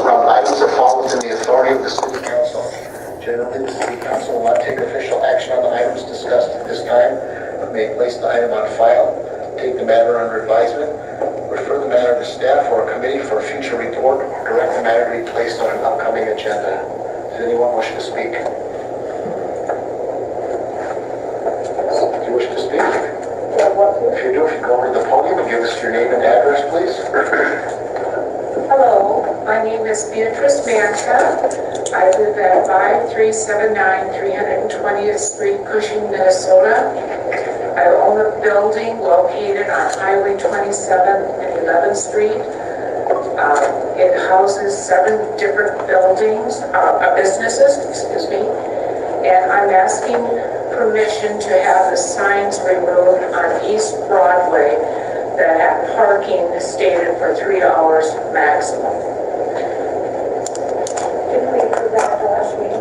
upon items that fall within the authority of the City Council. Generally, the City Council will not take official action on the items discussed at this time, but may place the item on file, take the matter under advisement, refer the matter to staff or a committee for a future report, or direct the matter to be placed on an upcoming agenda. Does anyone wish to speak? Do you wish to speak? If you do, if you go over to the podium and give us your name and address, please. Hello, my name is Beatrice Manta. I live at 5379 320th Street, Cushing, Minnesota. I own a building located on Highway 27 and 11th Street. It houses 7 different businesses, and I'm asking permission to have the signs removed on East Broadway that have parking stated for 3 hours maximum. Didn't we approve that at the last meeting?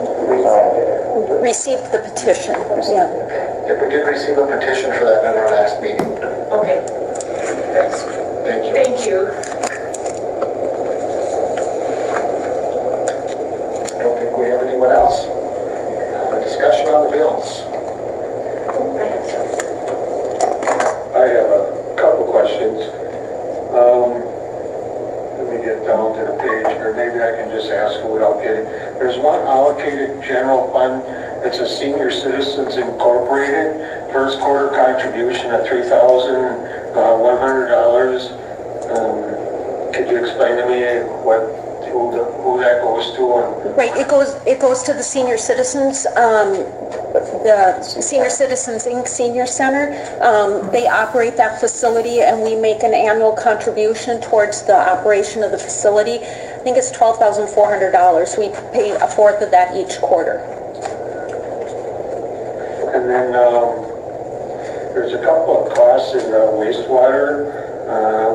Received the petition. Yeah. If we did receive a petition for that in our last meeting. Okay. Thank you. Thank you. I don't think we have anyone else. A discussion on the bills. I have a couple questions. Let me get down to the page, or maybe I can just ask it without getting. There's one allocated general fund. It's a Senior Citizens Incorporated first quarter contribution of $3,100. Could you explain to me who that goes to? Right, it goes to the Senior Citizens, the Senior Citizens Inc. Senior Center. They operate that facility, and we make an annual contribution towards the operation of the facility. I think it's $12,400. We pay a fourth of that each quarter. And then there's a couple of costs in wastewater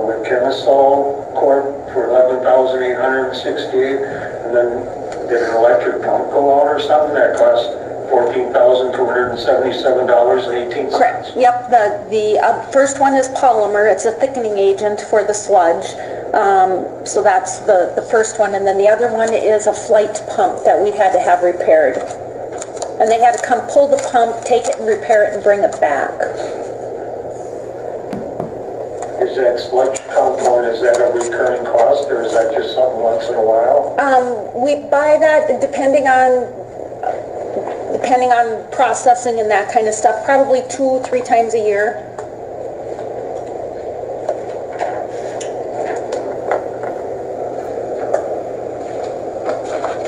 with Hensel Corp for $11,868, and then did an electric pump go out or something that cost $14,277.18. Correct. Yep. The first one is polymer. It's a thickening agent for the sludge. So that's the first one, and then the other one is a flight pump that we had to have repaired. And they had to come pull the pump, take it and repair it and bring it back. Is that sludge pump one, is that a recurring cost, or is that just something once in a while? We buy that depending on processing and that kind of stuff, probably 2-3 times a year.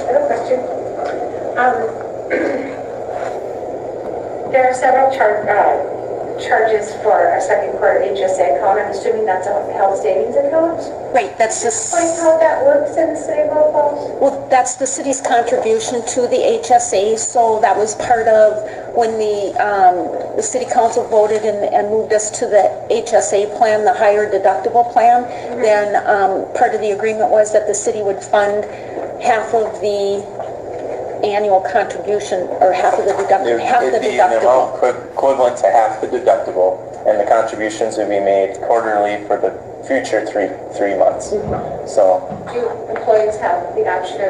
I have a question. There are several charges for a second quarter HSA account. I'm assuming that's a health savings account? Right, that's just... Explain how that works in the city of Little Falls? Well, that's the city's contribution to the HSA, so that was part of when the city council voted and moved us to the HSA plan, the higher deductible plan. Mm-hmm. Then part of the agreement was that the city would fund half of the annual contribution, or half of the deductible. It'd be an amount equivalent to half the deductible, and the contributions would be made quarterly for the future three months. Mm-hmm. So, do employees have the option of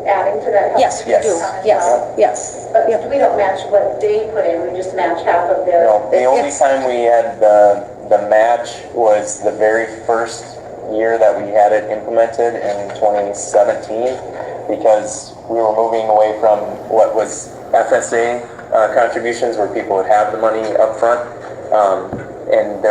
adding to that? Yes, we do. Yes. But we don't match what they put in. We just match half of their. No, the only time we had the match was the very first year that we had it implemented in 2017, because we were moving away from what was FSA contributions, where people would have the money up front, and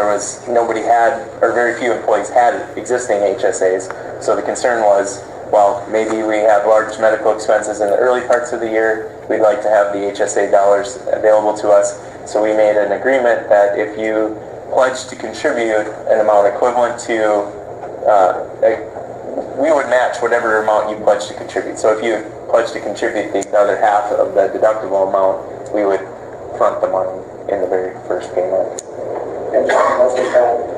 very few employees had existing HSAs. So the concern was, well, maybe we have large medical expenses in the early parts of the year. We'd like to have the HSA dollars available to us. So we made an agreement that if you pledge to contribute an amount equivalent to we would match whatever amount you pledge to contribute. So if you pledge to contribute the other half of the deductible amount, we would front the money in the very first payment. And that was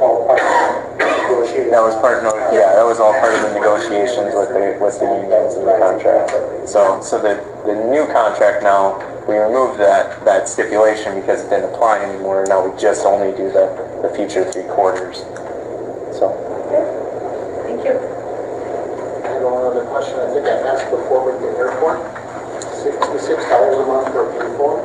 all part of the negotiation? That was all part of the negotiations with the unions and the contract. So the new contract now, we removed that stipulation because it didn't apply anymore. Now we just only do the future 3 quarters. So. Thank you. No other question I think I asked before with the airport. $66 a month for a pay phone.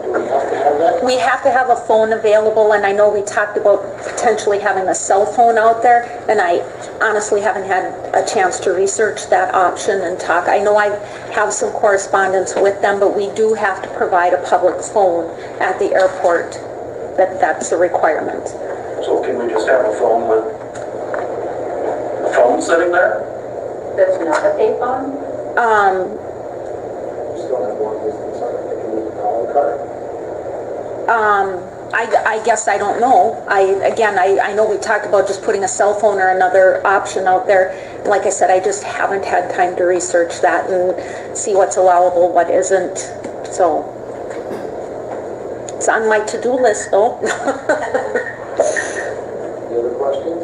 Do we have to have that? We have to have a phone available, and I know we talked about potentially having a cell phone out there, and I honestly haven't had a chance to research that option and talk. I know I have some correspondence with them, but we do have to provide a public phone at the airport. That's a requirement. So can we just have a phone with a phone sitting there? That's not a payphone? We still have long distance on it. They can use a calling card. I guess I don't know. I know we talked about just putting a cell phone or another option out there. Like I said, I just haven't had time to research that and see what's allowable, what isn't. So it's on my to-do list, though. Any other questions?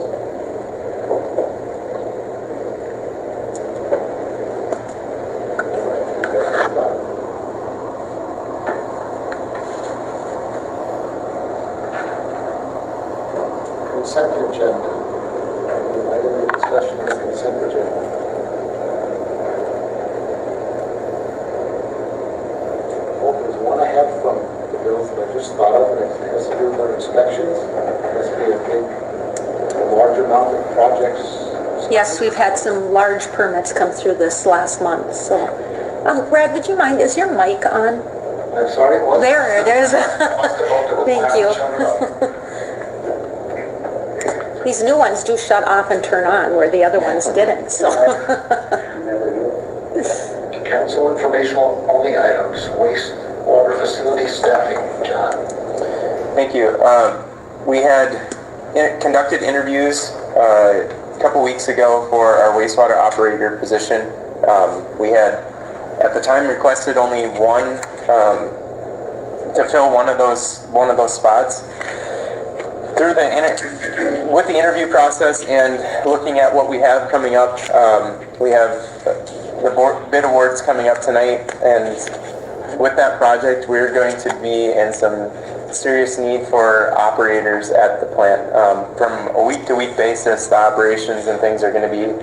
Consent agenda. Item of discussion on the consent agenda. Well, there's one I have from the bills that I just thought of, and it has to do with our inspections. It has to be a large amount of projects. Yes, we've had some large permits come through this last month, so. Brad, would you mind, is your mic on? I'm sorry, what? There it is. Thank you. These new ones do shut off and turn on, where the other ones didn't, so. Council informational only items, wastewater facility staffing. John. Thank you. We had conducted interviews a couple weeks ago for our wastewater operator position. We had, at the time, requested only one to fill one of those spots. Through with the interview process and looking at what we have coming up, we have the bid awards coming up tonight, and with that project, we're going to be in some serious need for operators at the plant. From a week-to-week basis, the operations and things are going to be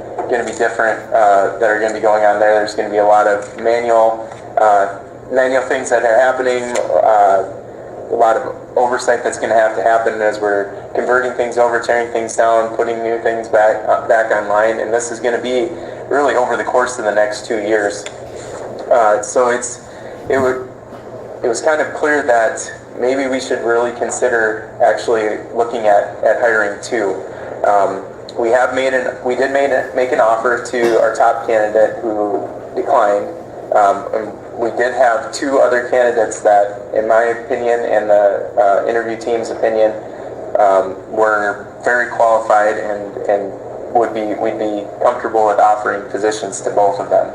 different that are going to be going on there. There's going to be a lot of manual things that are happening. A lot of oversight that's going to happen as we're converting things over, tearing things down, putting new things back online, and this is going to be really over the course of the next 2 years. So it was kind of clear that maybe we should really consider actually looking at hiring two. We did make an offer to our top candidate who declined. And we did have two other candidates that, in my opinion and the interview team's opinion, were very qualified and we'd be comfortable with offering positions to both of them.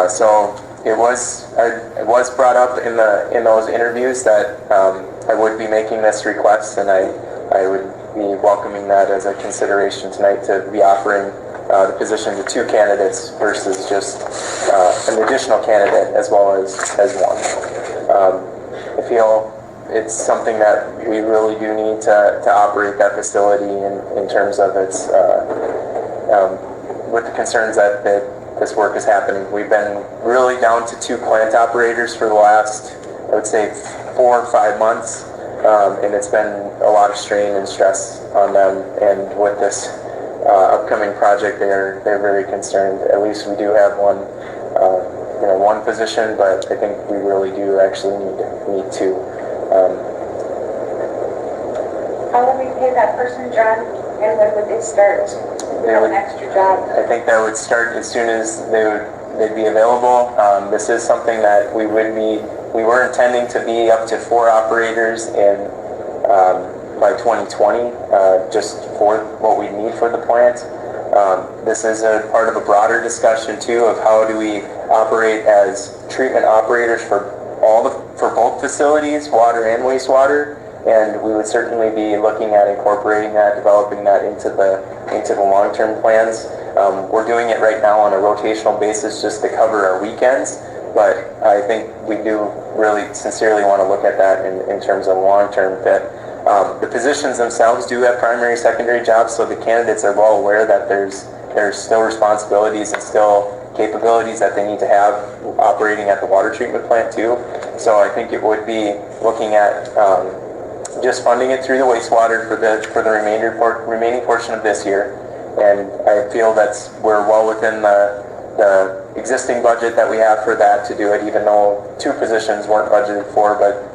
So it was brought up in those interviews that I would be making this request, and I would be welcoming that as a consideration tonight to be offering the position to two candidates versus just an additional candidate as well as one. I feel it's something that we really do need to operate that facility in terms of its with the concerns that this work is happening. We've been really down to two plant operators for the last, I would say, 4 or 5 months, and it's been a lot of strain and stress on them. And with this upcoming project, they're very concerned. At least we do have one position, but I think we really do actually need two. How will we pay that person, John? And when would they start? They have an extra job. I think that would start as soon as they'd be available. This is something that we were intending to be up to 4 operators in by 2020, just for what we need for the plant. This is a part of a broader discussion too of how do we operate as treatment operators for both facilities, water and wastewater. And we would certainly be looking at incorporating that, developing that into the long-term plans. We're doing it right now on a rotational basis just to cover our weekends, but I think we do really sincerely want to look at that in terms of long-term fit. The positions themselves do have primary, secondary jobs, so the candidates are well aware that there's still responsibilities and still capabilities that they need to have operating at the water treatment plant too. So I think it would be looking at just funding it through the wastewater for the remaining portion of this year. And I feel we're well within the existing budget that we have for that to do it, even though 2 positions weren't budgeted for, but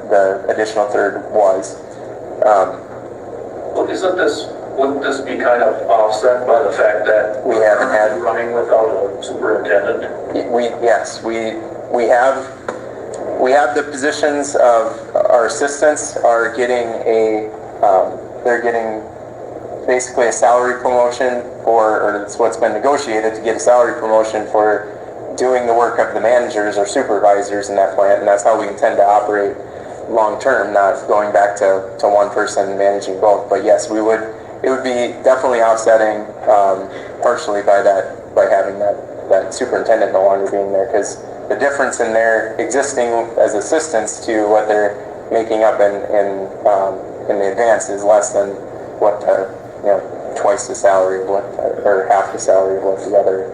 the additional third was. Well, wouldn't this be kind of offset by the fact that We haven't had- running without a superintendent? Yes, we have the positions of our assistants are getting they're getting basically a salary promotion or it's what's been negotiated to get a salary promotion for doing the work of the managers or supervisors in that plant, and that's how we intend to operate long term, not going back to one person managing both. But yes, it would be definitely offsetting partially by having that superintendent no longer being there, because the difference in their existing as assistants to what they're making up in the advance is less than what twice the salary of what, or half the salary of what the other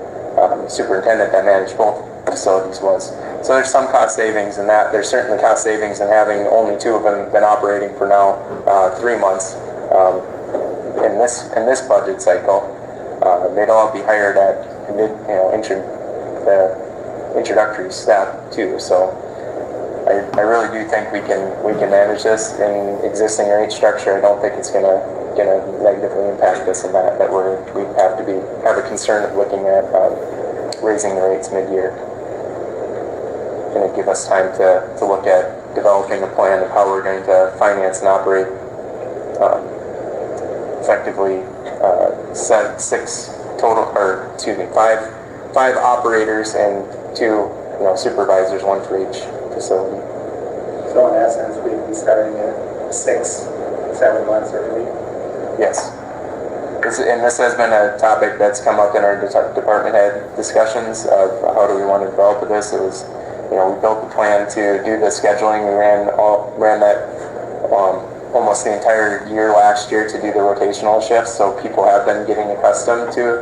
superintendent that managed both facilities was. So there's some cost savings in that. There's certainly cost savings in having only 2 of them been operating for now 3 months in this budget cycle. They'd all be hired at introductory staff too. So I really do think we can manage this in existing rate structure. I don't think it's gonna negatively impact us in that we have a concern of looking at raising the rates mid-year. Going to give us time to look at developing a plan of how we're going to finance and operate effectively 5 operators and 2 supervisors, 1 for each facility. So in essence, we'd be starting at 6-7 months early. Yes. And this has been a topic that's come up in our department head discussions of how do we want to develop this. It was, we built the plan to do the scheduling. We ran that almost the entire year last year to do the rotational shifts. So people have been getting accustomed to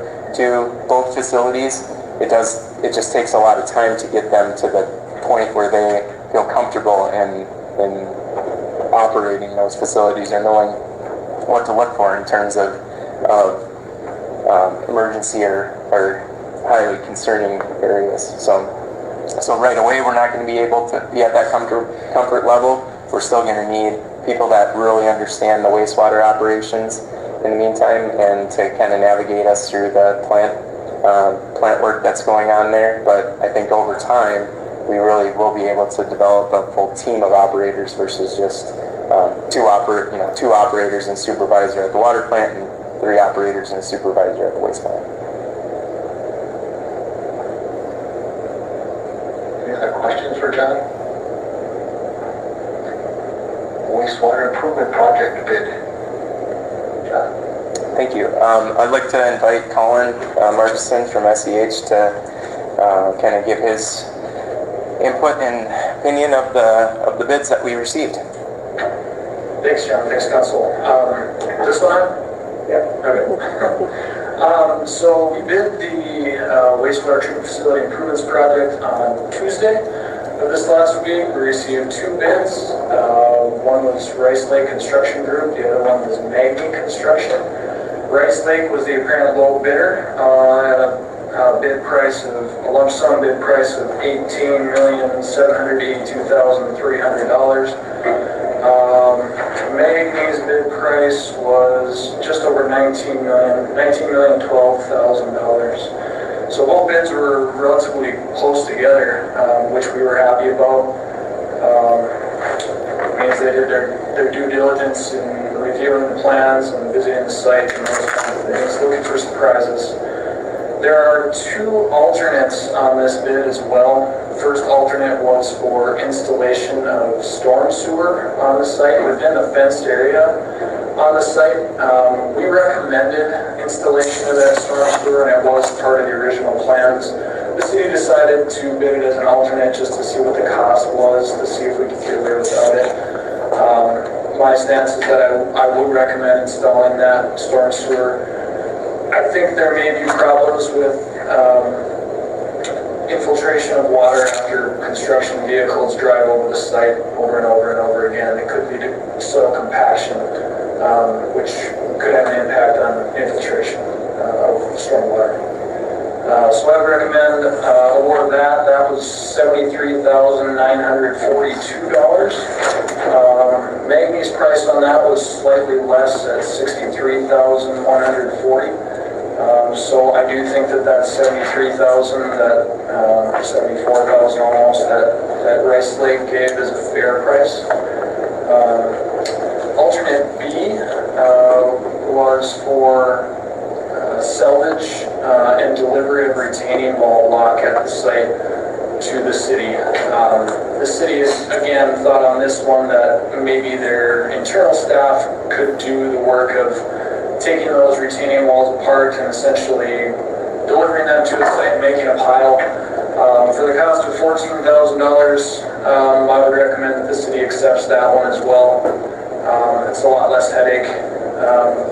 both facilities. It just takes a lot of time to get them to the point where they feel comfortable in operating those facilities or knowing what to look for in terms of emergency or highly concerning areas. So right away we're not going to be able to be at that comfort level. We're still going to need people that really understand the wastewater operations in the meantime, and to kind of navigate us through the plant work that's going on there. But I think over time we really will be able to develop a full team of operators versus just 2 operators and supervisor at the water plant and 3 operators and a supervisor at the waste plant. Any other questions for John? Wastewater improvement project bid. John? Thank you. I'd like to invite Colin Murchison from SEH to kind of give his input and opinion of the bids that we received. Thanks, John. Thanks, Council. This one on? Yeah. Okay. So we bid the wastewater treatment facility improvements project on Tuesday of this last week. We received 2 bids. One was Rice Lake Construction Group. The other one was Magni Construction. Rice Lake was the apparent low bidder at a lump sum bid price of $18,782,300. Magni's bid price was just over $19,012,000. So both bids were relatively close together, which we were happy about. Means they did their due diligence in reviewing the plans and visiting the site and those kinds of things, looking for surprises. There are 2 alternates on this bid as well. The first alternate was for installation of storm sewer on the site within the fenced area on the site. We recommended installation of that storm sewer, and it was part of the original plans. The city decided to bid it as an alternate just to see what the cost was, to see if we could get away without it. My stance is that I would recommend installing that storm sewer. I think there may be problems with infiltration of water after construction vehicles drive over the site over and over and over again. It could lead to soil compaction, which could have an impact on infiltration of stormwater. So I would recommend award that. That was $73,942. Magnie's price on that was slightly less at $63,140. So I do think that that $73,000, that $74,000 almost, that Rice Lake gave is a fair price. Alternate B was for salvage and delivery of retaining wall block at the site to the city. The city has, again, thought on this one that maybe their internal staff could do the work of taking those retaining walls apart and essentially delivering them to the site and making a pile. For the cost of $14,000, I would recommend that the city accepts that one as well. It's a lot less headache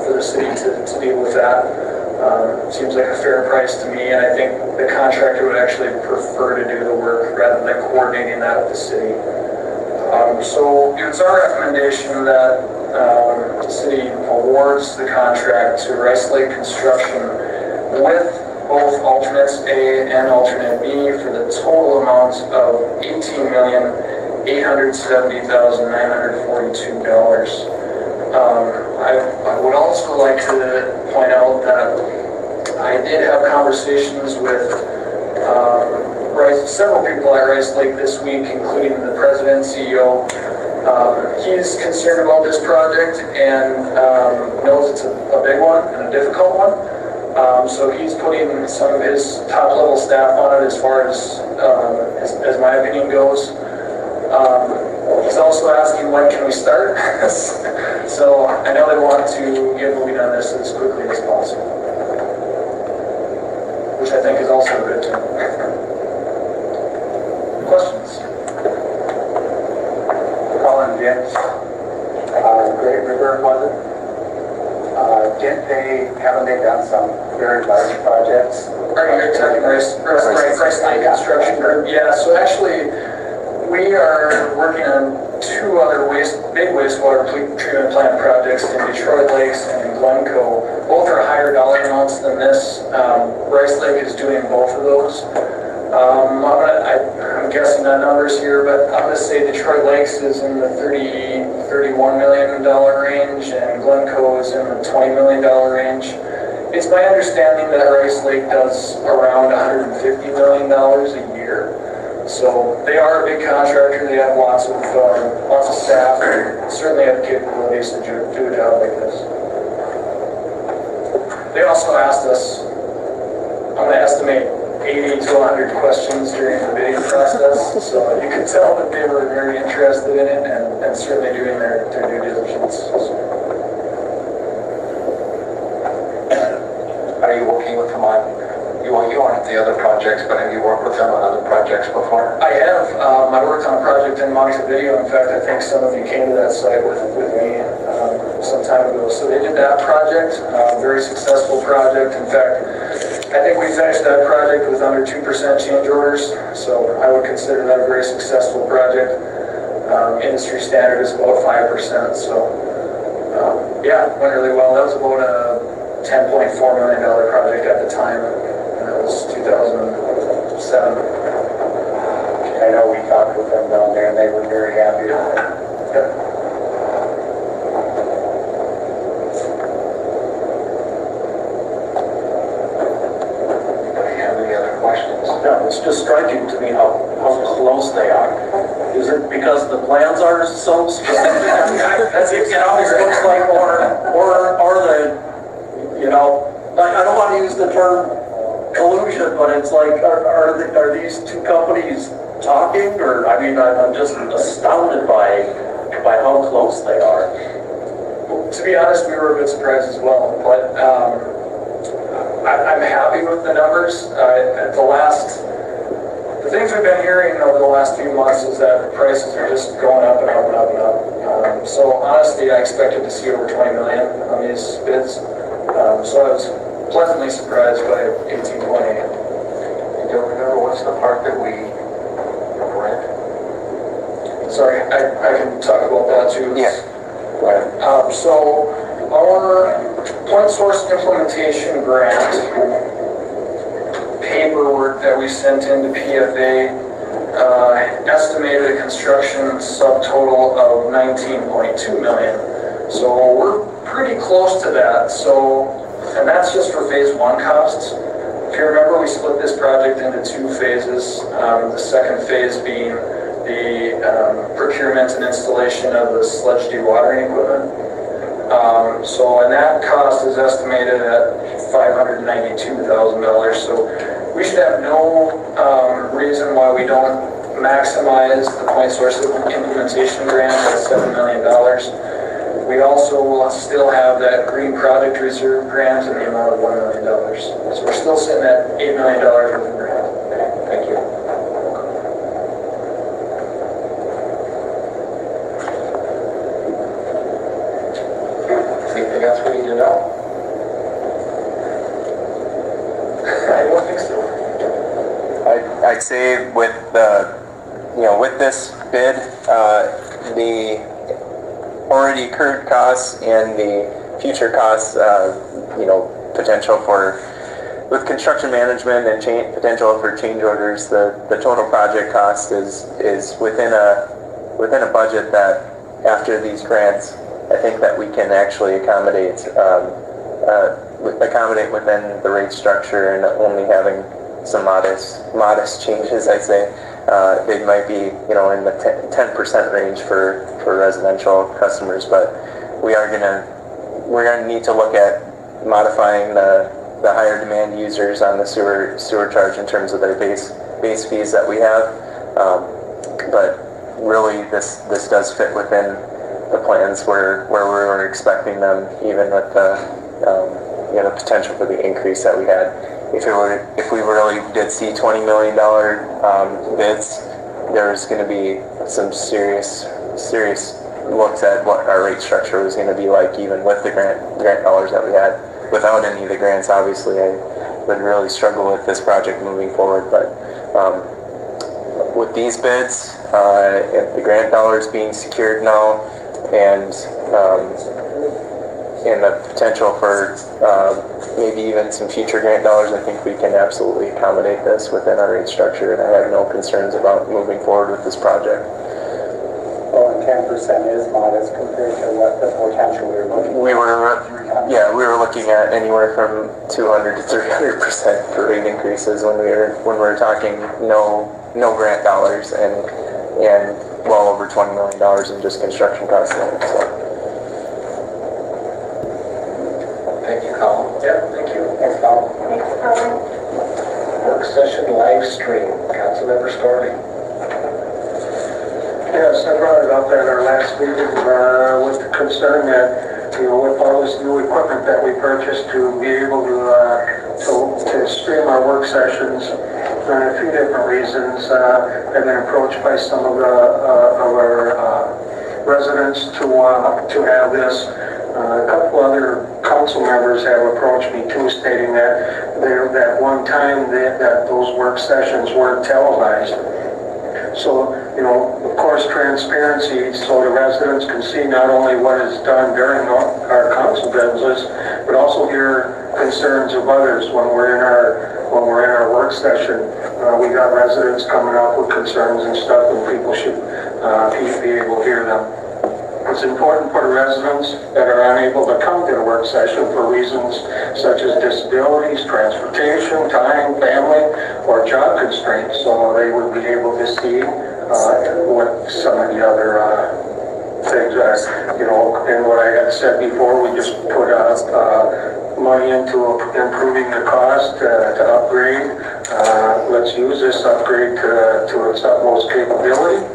for the city to deal with that. Seems like a fair price to me, and I think the contractor would actually prefer to do the work rather than coordinating that with the city. So it's our recommendation that the city awards the contract to Rice Lake Construction with both alternates A and alternate B for the total amount of $18,870,942. I would also like to point out that I did have conversations with several people at Rice Lake this week, including the president and CEO. He's concerned about this project and knows it's a big one and a difficult one. So he's putting some of his top-level staff on it as far as my opinion goes. He's also asking when can we start. So I know they want to get moving on this as quickly as possible, which I think is also a good thing. Questions? Colin James, Great River, was it? Haven't they done some very large projects? Are you talking Rice Lake Construction Group? Yeah, so actually, we are working on two other big wastewater treatment plant projects in Detroit Lakes and in Glencoe. Both are higher dollar amounts than this. Rice Lake is doing both of those. I'm guessing on numbers here, but I'm going to say Detroit Lakes is in the $31 million range, and Glencoe is in the $20 million range. It's my understanding that Rice Lake does around $150 million a year. So they are a big contractor. They have lots of staff, and certainly have the capabilities to do a job like this. They also asked us, I'm going to estimate 80 to 100 questions during the bidding process, so you can tell that they were very interested in it and certainly doing their due diligence. Are you working with them on, you aren't the other projects, but have you worked with them on other projects before? I have. I worked on a project in Montevideo. In fact, I think some of you came to that site with me some time ago. So they did that project, very successful project. In fact, I think we finished that project with under 2% change orders. So I would consider that a very successful project. Industry standard is about 5%. So yeah, went really well. That was about a $10.4 million project at the time. That was 2007. I know we talked with them down there and they were very happy with it. Yep. Anybody have any other questions? No, it's just striking to me how close they are. Is it because the plans are so specific? It always looks like, or the, you know, I don't want to use the term collusion, but it's like, are these two companies talking? Or, I mean, I'm just astounded by how close they are. Well, to be honest, we were a bit surprised as well, but I'm happy with the numbers. The things we've been hearing over the last few months is that prices are just going up and up and up and up. So honestly, I expected to see over 20 million on these bids. So I was pleasantly surprised by 18.8. don't remember, what's the part that we rent? Sorry, I can talk about that too. Yeah. Go ahead. So our point source implementation grant paperwork that we sent into PFA estimated a construction subtotal of 19.2 million. So we're pretty close to that. So, and that's just for phase one costs. If you remember, we split this project into two phases. The second phase being the procurement and installation of the sludge dewatering equipment. And that cost is estimated at $592,000. So we should have no reason why we don't maximize the point source implementation grant at $7 million. We also will still have that green project reserve grant in the amount of $1 million. So we're still sitting at $8 million worth of grant. Thank you. Anything else we need to know? I don't think so. I'd say with with this bid, the already incurred costs and the future costs, potential for, with construction management and potential for change orders, the total project cost is within a budget that after these grants, I think that we can actually accommodate within the rate structure and only having some modest changes, I'd say. They might be, in the 10% range for residential customers, but we're gonna need to look at modifying the higher demand users on the sewer charge in terms of their base fees that we have. But really, this does fit within the plans where we were expecting them, even with the potential for the increase that we had. If we really did see $20 million bids, there's going to be some serious looks at what our rate structure was going to be like, even with the grant dollars that we had. Without any of the grants, obviously, I would really struggle with this project moving forward. But with these bids, if the grant dollars being secured now, and the potential for maybe even some future grant dollars, I think we can absolutely accommodate this within our rate structure, and I have no concerns about moving forward with this project. Well, and 10% is modest compared to what the potential we were looking at. We were looking at anywhere from 200 to 300% for rate increases when we were talking no grant dollars and well over $20 million in just construction costs. So. Thank you, Colin. Yeah, thank you. Thanks, Colin. Work session live stream. Councilmember Storlie. Yes, I brought it up at our last meeting with the concern that, with all this new equipment that we purchased, to be able to stream our work sessions for a few different reasons. I've been approached by some of our residents to have this. A couple other council members have approached me too, stating that that one time that those work sessions weren't televised. So, of course, transparency, so the residents can see not only what is done during our council business, but also hear concerns of others when we're in our work session. We got residents coming up with concerns and stuff, and people should be able to hear them. It's important for the residents that are unable to come to the work session for reasons such as disabilities, transportation, time, family, or job constraints, so they would be able to see what some of the other things are. And what I had said before, we just put money into improving the cost to upgrade. Let's use this upgrade to its utmost capability.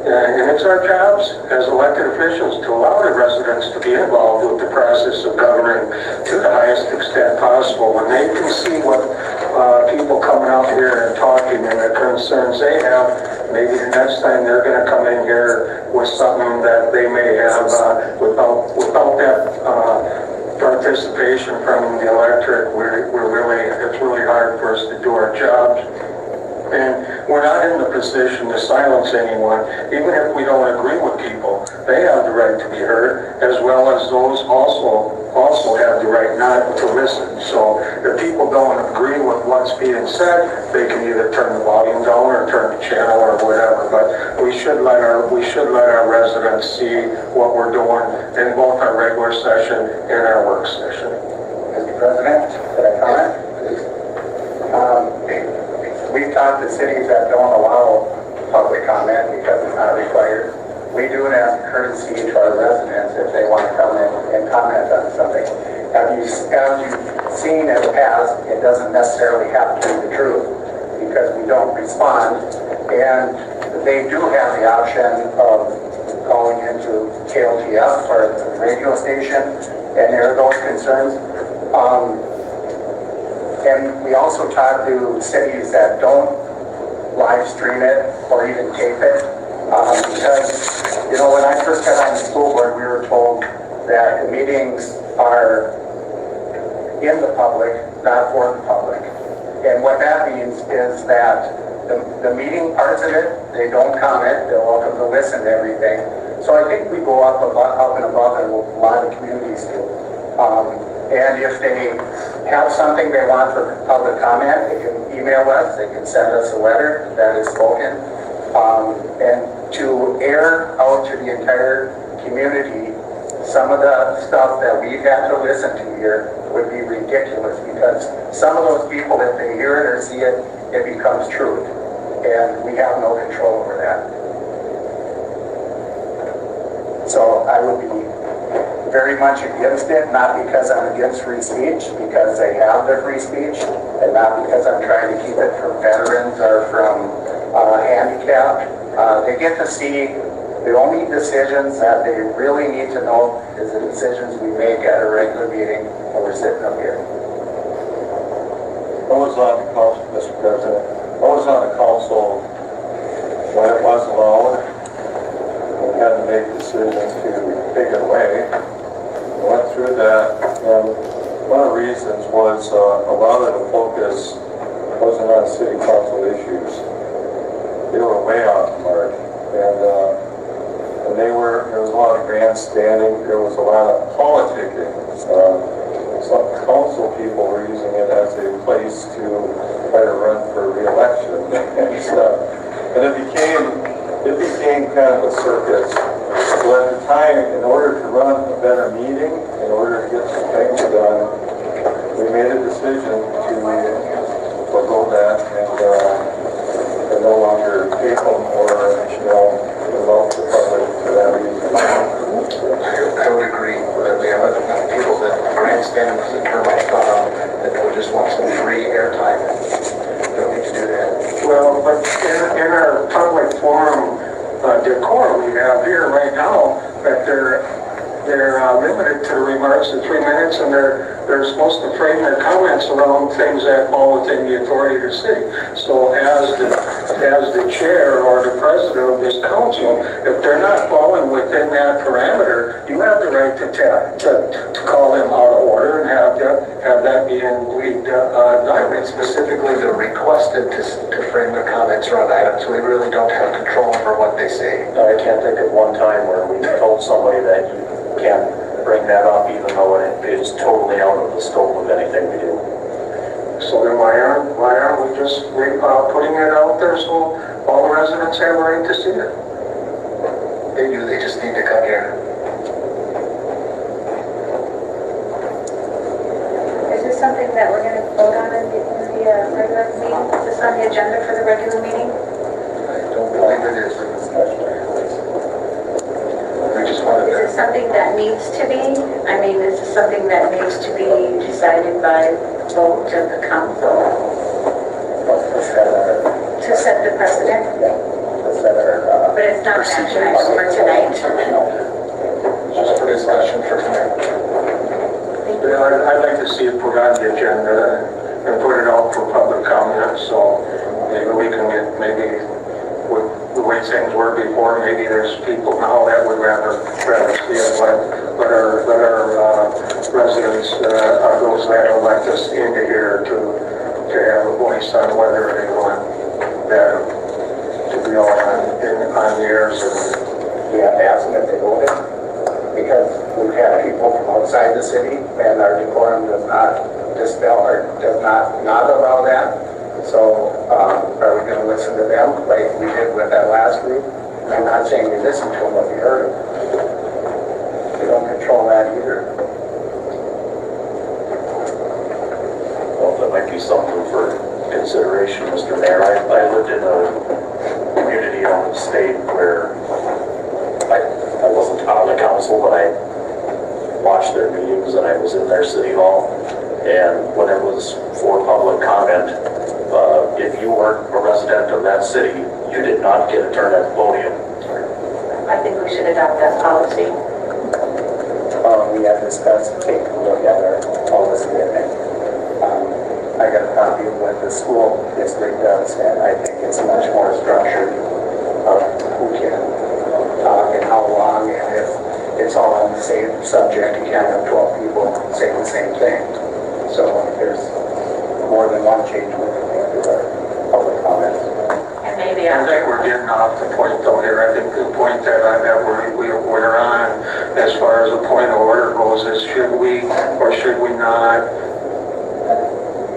And it's our jobs as elected officials to allow the residents to be involved with the process of governing to the highest extent possible. When they can see what people coming out here and talking and the concerns they have, maybe the next time they're going to come in here with something that they may have without that participation from the electorate, it's really hard for us to do our jobs. And we're not in the position to silence anyone, even if we don't agree with people. They have the right to be heard, as well as those also have the right not to listen. So if people don't agree with what's being said, they can either turn the volume down or turn the channel or whatever. But we should let our residents see what we're doing in both our regular session and our work session. Mr. President, could I comment? We've talked to cities that don't allow public comment because it's not required. We do it as a courtesy to our residents if they want to come in and comment on something. As you've seen in the past, it doesn't necessarily have to be the truth because we don't respond. And they do have the option of calling into KLTF or the radio station, and there are those concerns. And we also talk to cities that don't live stream it or even tape it. Because, when I first got on the school board, we were told that the meetings are in the public, not for the public. And what that means is that the meeting parts of it, they don't comment, they're welcome to listen to everything. So I think we go up and above, and a lot of communities do. And if they have something they want for public comment, they can email us, they can send us a letter that is spoken. And to air out to the entire community, some of the stuff that we've had to listen to here would be ridiculous because some of those people, if they hear it or see it, it becomes truth. And we have no control over that. So I would be very much against it, not because I'm against free speech, because they have their free speech, and not because I'm trying to keep it from veterans or from handicapped. They get to see the only decisions that they really need to know is the decisions we make at a regular meeting when we're sitting up here. I was on the council, Mr. President. I was on the council when it was allowed. We had to make decisions to take it away. Went through that, and one of the reasons was a lot of the focus wasn't on city council issues. They were way off the mark, and there was a lot of grandstanding, there was a lot of politicking. Some council people were using it as a place to try to run for re-election and stuff. And it became kind of a circus. So at the time, in order to run a better meeting, in order to get some things done, we made a decision to forego that and no longer take them or, involve the public for that reason. I would agree that we have enough people that grandstand is a term I thought of, that would just want some free airtime. Don't need to do that. Well, but in our public forum decorum we have here right now, that they're limited to the remarks of 3 minutes, and they're supposed to frame their comments around things that fall within the authority of the city. So as the chair or the president of this council, if they're not falling within that parameter, you have the right to call them out of order and have that be in lead diamond. Specifically, they're requested to frame their comments around items. We really don't have control over what they say. I can't think of one time where we told somebody that you can't bring that up even though it is totally out of the scope of anything we do. So then why aren't we just putting it out there so all the residents have a right to see it? They do, they just need to come here. Is this something that we're going to vote on in the regular meeting? Is this on the agenda for the regular meeting? I don't believe it is. We just wanted Is it something that needs to be? I mean, is it something that needs to be decided by vote of the council? To set the precedent? But it's not action item for tonight. just for discussion for tonight. Yeah, I'd like to see it put on the agenda and put it out for public comment, so maybe we can get, maybe with the way things were before, maybe there's people now that would rather see it, let our residents us into here to have a voice on whether they want that to be all on theirs or. We have to ask them if they voted, because we've had people from outside the city, and our decorum does not dispel, or does not allow that. So, are we gonna listen to them like we did with that last group? I'm not saying we listened to them, but we heard them. We don't control that either. Well, that might be something for consideration, Mr. Mayor. I lived in a community on the state where I wasn't on the council, but I watched their meetings and I was in their city hall. And when it was for public comment, if you weren't a resident of that city, you did not get a turn at the podium. I think we should adopt that policy. We have discussed taking a look at our policy, I got a copy of what the school district does, and I think it's much more structured of who can talk and how long, and if it's all on the same subject, you can't have 12 people saying the same thing. So if there's more than one change we can make to our public comments. And maybe I think we're getting off the point though here. I think the point that we're on, as far as the point of order goes, is should we or should we not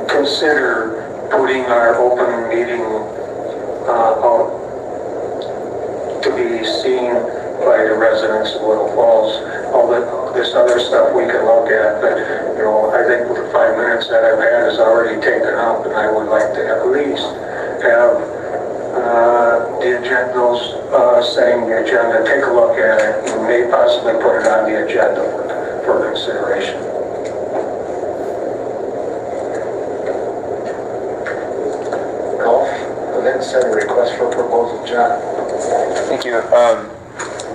consider putting our open meeting out to be seen by the residents of Little Falls. All this other stuff we can look at, but you know, I think the 5 minutes that I've had is already taken up, and I would like to at least have the agenda, setting the agenda, take a look at it, and may possibly put it on the agenda for consideration. Golf, then send a request for proposal, John. Thank you.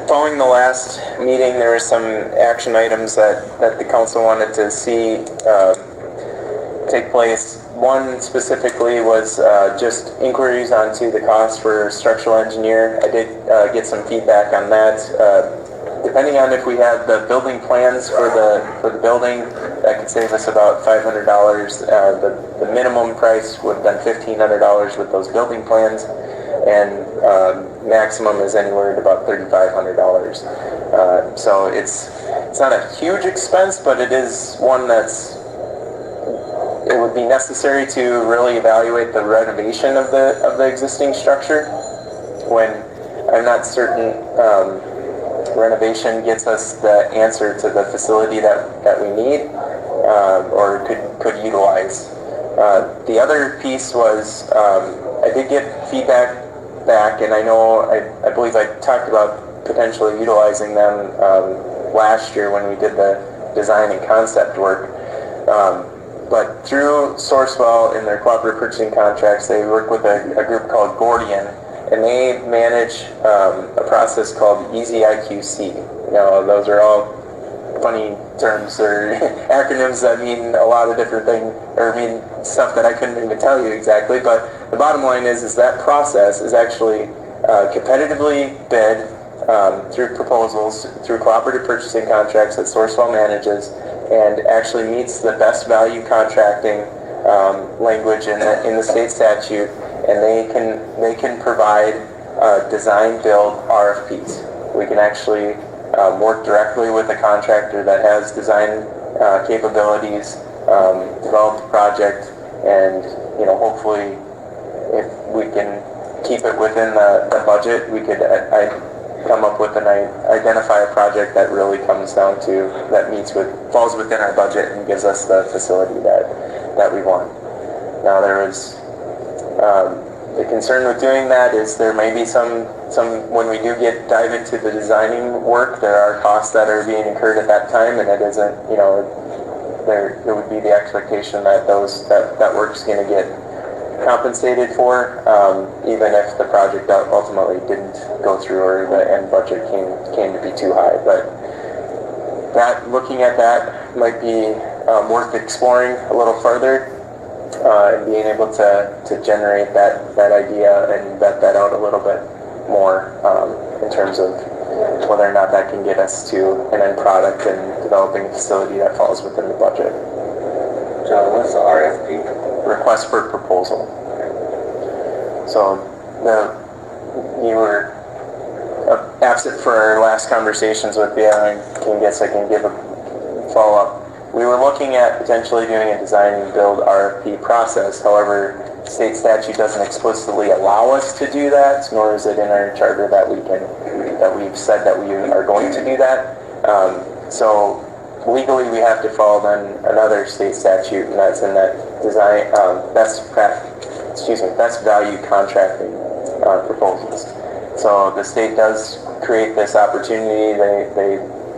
Following the last meeting, there were some action items that the council wanted to see take place. One specifically was just inquiries onto the cost for structural engineer. I did get some feedback on that. Depending on if we had the building plans for the building, that could save us about $500. The minimum price would have been $1,500 with those building plans, and maximum is anywhere at about $3,500. So it's not a huge expense, but it is one it would be necessary to really evaluate the renovation of the existing structure, when I'm not certain renovation gets us the answer to the facility that we need or could utilize. The other piece was I did get feedback back, and I believe I talked about potentially utilizing them last year when we did the design and concept work. But through Sourcewell in their cooperative purchasing contracts, they work with a group called Gordian, and they manage a process called Easy IQC. You know, those are all funny terms or acronyms that mean a lot of different things, or mean stuff that I couldn't even tell you exactly. But the bottom line is that process is actually competitively bid through proposals, through cooperative purchasing contracts that Sourcewell manages, and actually meets the best value contracting language in the state statute, and they can provide design build RFPs. We can actually work directly with a contractor that has design capabilities, develop the project, and hopefully if we can keep it within the budget, we could come up with identify a project that really comes down to, falls within our budget and gives us the facility that we want. Now there is the concern with doing that is there may be some when we do dive into the designing work, there are costs that are being incurred at that time, and it isn't, there would be the expectation that that work's going to get compensated for, even if the project ultimately didn't go through or the end budget came to be too high. But looking at that might be worth exploring a little further, and being able to generate that idea and vet that out a little bit more in terms of whether or not that can get us to an end product and developing a facility that falls within the budget. John, what's the RFP? Request for proposal. So you were absent for our last conversations with you. I guess I can give a follow-up. We were looking at potentially doing a design and build RFP process. However, state statute doesn't explicitly allow us to do that, nor is it in our charter that we've said that we are going to do that. So legally, we have to follow then another state statute, and that's in that design best value contracting proposals. So the state does create this opportunity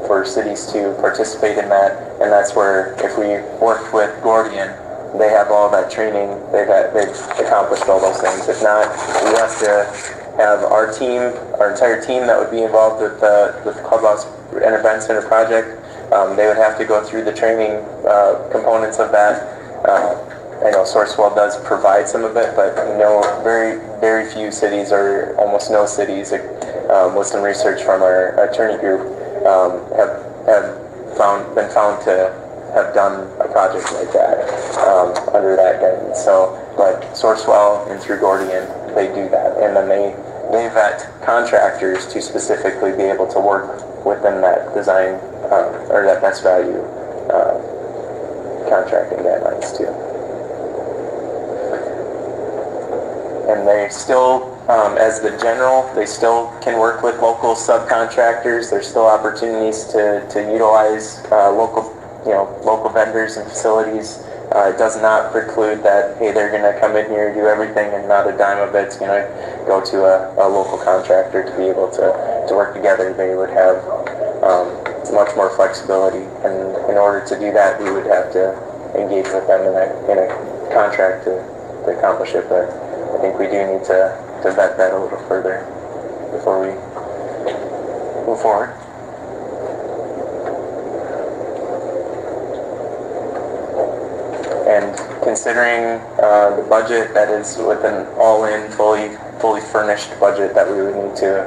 for cities to participate in that, and that's where if we worked with Gordian, they have all that training, they've accomplished all those things. If not, we have to have our entire team that would be involved with the clubhouse and event center project. They would have to go through the training components of that. I know Sourcewell does provide some of it, but very, very few cities, or almost no cities, with some research from our attorney group, have been found to have done a project like that under that guidance. So, but Sourcewell and through Gordian, they do that, and then they vet contractors to specifically be able to work within that design or that best value contracting guidelines too. And they still, as the general, they still can work with local subcontractors. There's still opportunities to utilize local vendors and facilities. It does not preclude that, hey, they're going to come in here and do everything and not a dime of it's going to go to a local contractor to be able to work together. They would have much more flexibility, and in order to do that, we would have to engage with them in a contract to accomplish it. But I think we do need to vet that a little further before we move forward. And considering the budget that is with an all-in, fully furnished budget that we would need to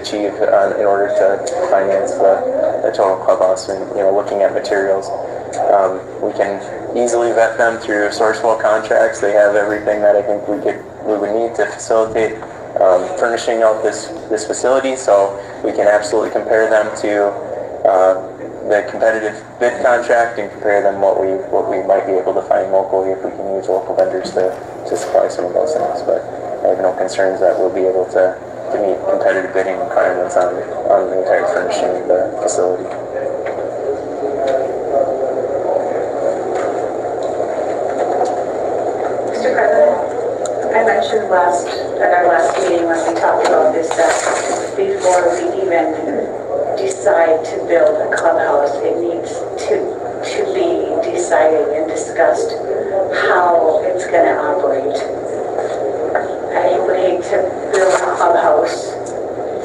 achieve in order to finance the total clubhouse, and looking at materials, we can easily vet them through Sourcewell contracts. They have everything that I think we would need to facilitate furnishing out this facility, so we can absolutely compare them to the competitive bid contract and compare them what we might be able to find locally if we can use local vendors to supply some of those things. But I have no concerns that we'll be able to meet competitive bidding requirements on the entire furnishing of the facility. Mr. President, I mentioned at our last meeting when we talked about this, that before we even decide to build a clubhouse, it needs to be decided and discussed how it's going to operate. I would hate to build a clubhouse,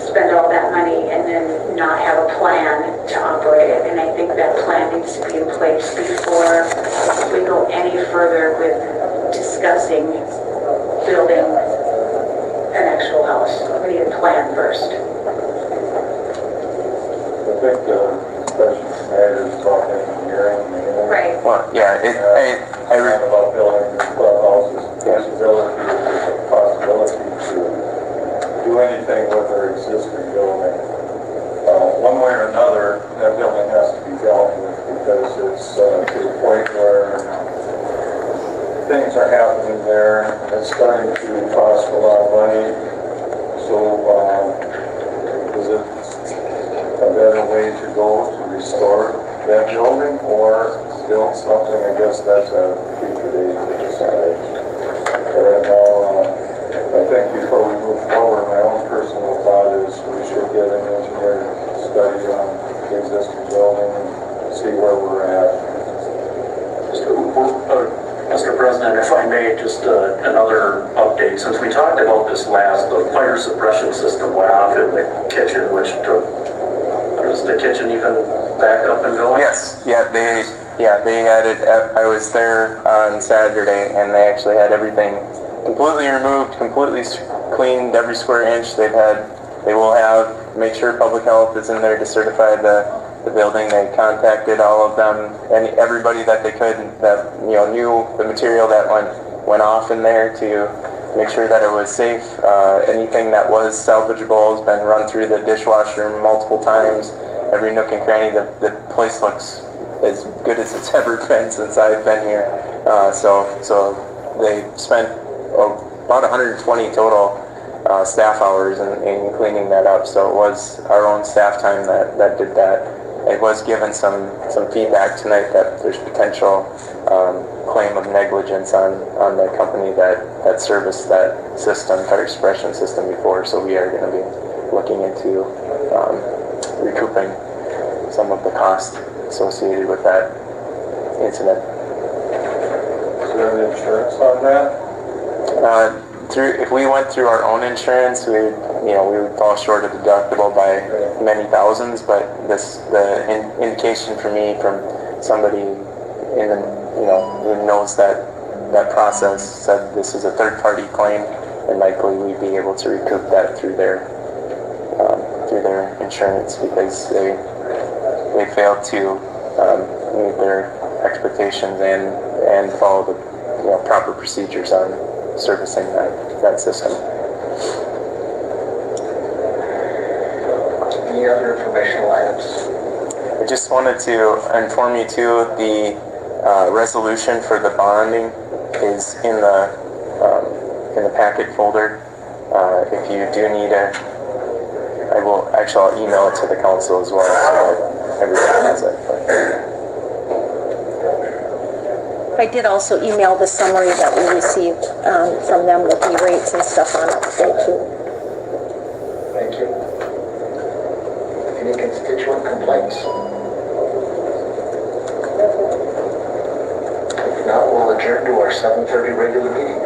spend all that money, and then not have a plan to operate it. And I think that plan needs to be in place before we go any further with discussing building an actual house. We need a plan first. I think the question matters about engineering. Right. Well, yeah, I read about building clubhouses, feasibility, possibility to do anything with their existing building. One way or another, that building has to be dealt with because it's to the point where things are happening there. It's starting to cost a lot of money. So, is it a better way to go to restore that building or build something? I guess that's a future date to decide. Right now, I think before we move forward, my own personal thought is we should get an engineering study on the existing building and see where we're at. Mr. President, if I may, just another update. Since we talked about this last, the fire suppression system went off in the kitchen, which took, is the kitchen even back up and going? Yes, they had it. I was there on Saturday, and they actually had everything completely removed, completely cleaned, every square inch. They will have, make sure public health is in there to certify the the building. They contacted all of them and everybody that they could that knew the material that went off in there to make sure that it was safe. Anything that was salvageable has been run through the dishwasher multiple times. Every nook and cranny. The place looks as good as it's ever been since I've been here. So they spent about 120 total staff hours in cleaning that up. So it was our own staff time that did that. It was given some feedback tonight that there's potential claim of negligence on the company that serviced that system, fire suppression system before. So we are going to be looking into recouping some of the cost associated with that incident. Is there any insurance on that? If we went through our own insurance, we would fall short of deductible by many thousands. But the indication for me from somebody who knows that process said this is a third-party claim, and likely we'd be able to recoup that through their insurance because they failed to meet their expectations and follow the proper procedures on servicing that system. Any other informational items? I just wanted to inform you too, the resolution for the bonding is in the packet folder. If you do need it, I'll email it to the council as well so that everybody has it. I did also email the summary that we received from them with the rates and stuff on it today too. Thank you. Any constituent complaints? If not, we'll adjourn to our 7:30 regular meeting.